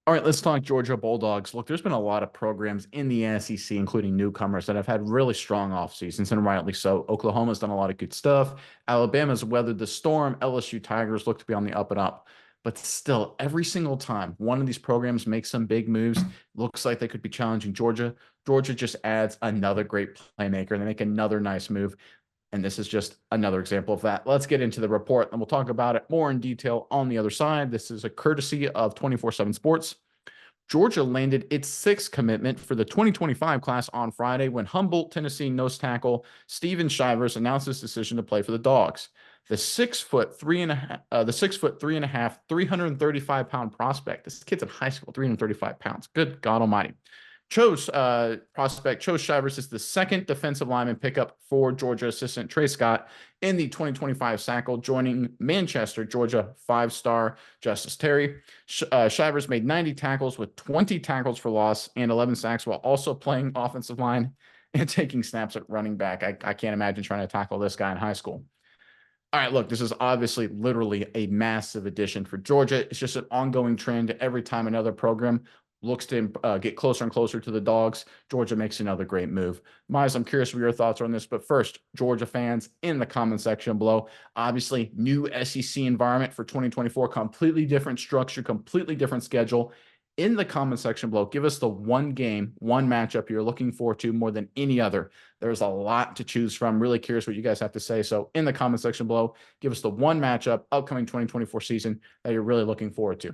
All right, let's talk Georgia Bulldogs. Look, there's been a lot of programs in the SEC, including newcomers, that have had really strong off seasons, and rightly so. Oklahoma's done a lot of good stuff. Alabama's weathered the storm. LSU Tigers look to be on the up and up. But still, every single time one of these programs makes some big moves, looks like they could be challenging Georgia. Georgia just adds another great playmaker. They make another nice move. And this is just another example of that. Let's get into the report and we'll talk about it more in detail on the other side. This is a courtesy of 24/7 Sports. Georgia landed its sixth commitment for the 2025 class on Friday when Humboldt, Tennessee nose tackle Steven Shivers announced his decision to play for the Dogs. The 6 foot 3.5, 335 pound prospect. This kid's in high school, 335 pounds. Good God Almighty. Prospect chose Shivers as the second defensive lineman pickup for Georgia assistant Trey Scott in the 2025 cycle, joining Manchester, Georgia five-star Justice Terry. Shivers made 90 tackles with 20 tackles for loss and 11 sacks while also playing offensive line and taking snaps at running back. I can't imagine trying to tackle this guy in high school. All right, look, this is obviously literally a massive addition for Georgia. It's just an ongoing trend. Every time another program looks to get closer and closer to the Dogs, Georgia makes another great move. Miles, I'm curious what your thoughts are on this, but first, Georgia fans in the comment section below. Obviously, new SEC environment for 2024, completely different structure, completely different schedule. In the comment section below, give us the one game, one matchup you're looking forward to more than any other. There's a lot to choose from. Really curious what you guys have to say. So in the comment section below, give us the one matchup upcoming 2024 season that you're really looking forward to.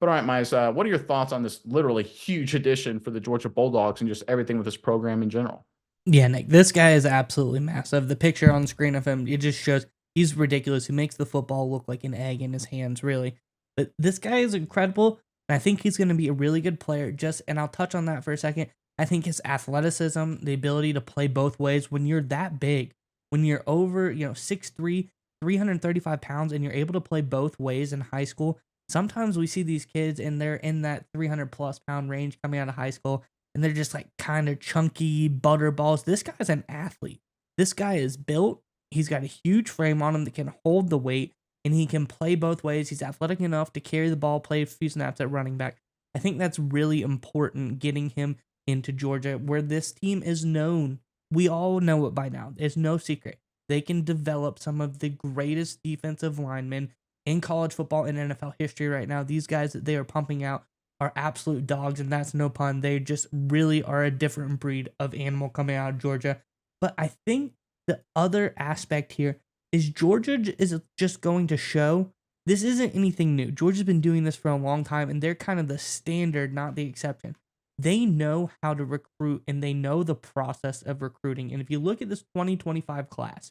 But all right, Mize, what are your thoughts on this literally huge addition for the Georgia Bulldogs and just everything with this program in general? Yeah, Nick, this guy is absolutely massive. The picture on the screen of him, it just shows he's ridiculous. He makes the football look like an egg in his hands, really. But this guy is incredible, and I think he's going to be a really good player. And I'll touch on that for a second. I think his athleticism, the ability to play both ways, when you're that big, when you're over, 6'3", 335 pounds, and you're able to play both ways in high school. Sometimes we see these kids and they're in that 300 plus pound range coming out of high school and they're just like kind of chunky butter balls. This guy's an athlete. This guy is built. He's got a huge frame on him that can hold the weight, and he can play both ways. He's athletic enough to carry the ball, play a few snaps at running back. I think that's really important getting him into Georgia, where this team is known. We all know it by now. It's no secret. They can develop some of the greatest defensive linemen in college football and NFL history right now. These guys that they are pumping out are absolute dogs, and that's no pun. They just really are a different breed of animal coming out of Georgia. But I think the other aspect here is Georgia is just going to show this isn't anything new. Georgia's been doing this for a long time, and they're kind of the standard, not the exception. They know how to recruit, and they know the process of recruiting. And if you look at this 2025 class,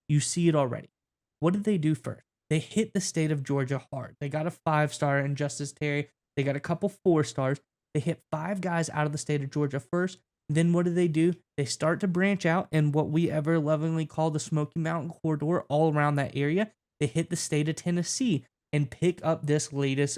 you see it already. What did they do first? They hit the state of Georgia hard. They got a 5-star in Justice Terry. They got a couple 4-stars. They hit 5 guys out of the state of Georgia first. Then what do? They start to branch out in what we ever lovingly call the Smoky Mountain corridor all around that area. They hit the state of Tennessee and pick up this latest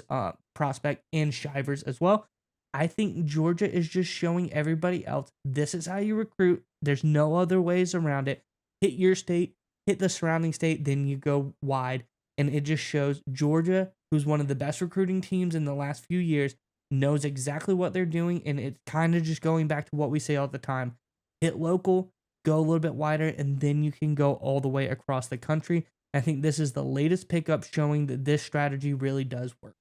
prospect in Shivers as well. I think Georgia is just showing everybody else this is how you recruit. There's no other ways around it. Hit your state, hit the surrounding state, then you go wide. And it just shows Georgia, who's one of the best recruiting teams in the last few years, knows exactly what they're doing. And it's kind of just going back to what we say all the time. Hit local, go a little bit wider, and then you can go all the way across the country. I think this is the latest pickup showing that this strategy really does work.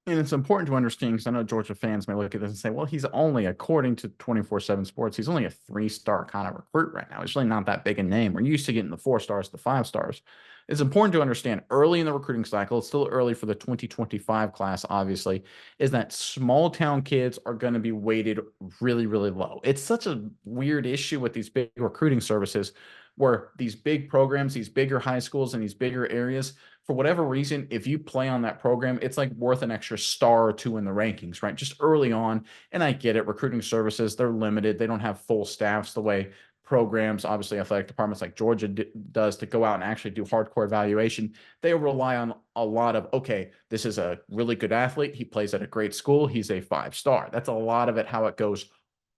And it's important to understand because I know Georgia fans may look at this and say, well, he's only, according to 24/7 Sports, he's only a 3-star kind of recruit right now. He's really not that big a name. We're used to getting the 4-stars, the 5-stars. It's important to understand early in the recruiting cycle, it's still early for the 2025 class, obviously, is that small town kids are going to be weighted really, really low. It's such a weird issue with these big recruiting services where these big programs, these bigger high schools, and these bigger areas, for whatever reason, if you play on that program, it's like worth an extra star or two in the rankings, right? Just early on. And I get it. Recruiting services, they're limited. They don't have full staffs the way programs, obviously athletic departments like Georgia does to go out and actually do hardcore evaluation. They rely on a lot of, okay, this is a really good athlete. He plays at a great school. He's a 5-star. That's a lot of it, how it goes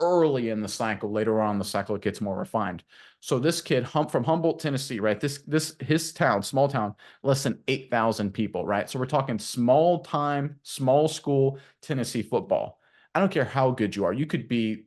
early in the cycle. Later on in the cycle, it gets more refined. So this kid from Humboldt, Tennessee, right? His town, small town, less than 8,000 people, right? So we're talking small time, small school Tennessee football. I don't care how good you are. You could be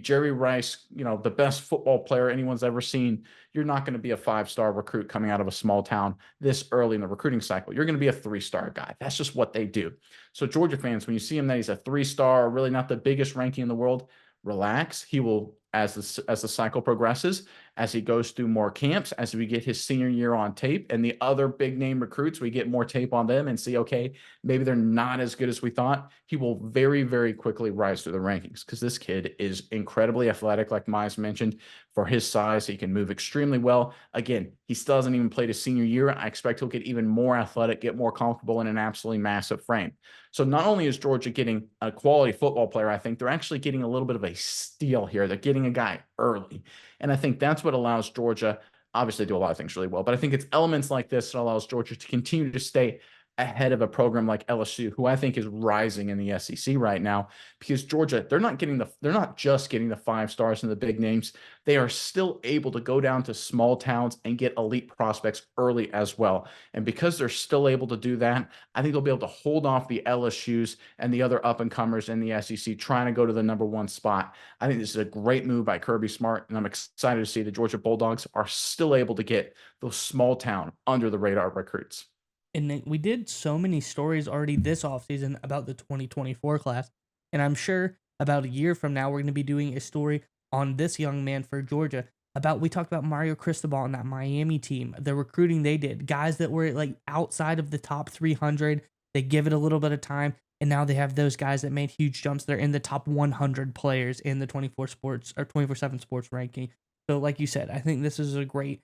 Jerry Rice, the best football player anyone's ever seen. You're not going to be a 5-star recruit coming out of a small town this early in the recruiting cycle. You're going to be a 3-star guy. That's just what they do. So Georgia fans, when you see him that he's a 3-star, really not the biggest ranking in the world, relax. He will, as the cycle progresses, as he goes through more camps, as we get his senior year on tape, and the other big name recruits, we get more tape on them and see, okay, maybe they're not as good as we thought. He will very, very quickly rise through the rankings because this kid is incredibly athletic, like Mize mentioned. For his size, he can move extremely well. Again, he still hasn't even played his senior year. I expect he'll get even more athletic, get more comfortable in an absolutely massive frame. So not only is Georgia getting a quality football player, I think they're actually getting a little bit of a steal here. They're getting a guy early. And I think that's what allows Georgia, obviously, to do a lot of things really well. But I think it's elements like this that allows Georgia to continue to stay ahead of a program like LSU, who I think is rising in the SEC right now, because Georgia, they're not just getting the 5 stars and the big names. They are still able to go down to small towns and get elite prospects early as well. And because they're still able to do that, I think they'll be able to hold off the LSUs and the other up and comers in the SEC trying to go to the #1 spot. I think this is a great move by Kirby Smart, and I'm excited to see the Georgia Bulldogs are still able to get those small town under the radar recruits. And then we did so many stories already this offseason about the 2024 class. And I'm sure about a year from now, we're going to be doing a story on this young man for Georgia. We talked about Mario Cristobal and that Miami team, the recruiting they did, guys that were like outside of the top 300. They give it a little bit of time. And now they have those guys that made huge jumps. They're in the top 100 players in the 24/7 sports ranking. So, like you said, I think this is a great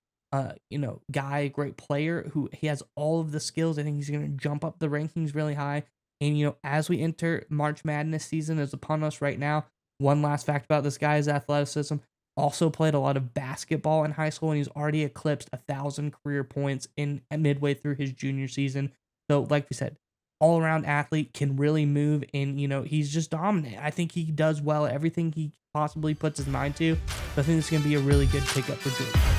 guy, great player who he has all of the skills. I think he's going to jump up the rankings really high. And, as we enter March Madness season is upon us right now, one last fact about this guy is athleticism. Also played a lot of basketball in high school, and he's already eclipsed 1,000 career points in midway through his junior season. So, like we said, all around athlete, can really move, and he's just dominant. I think he does well at everything he possibly puts his mind to. So I think this is going to be a really good pickup for Georgia.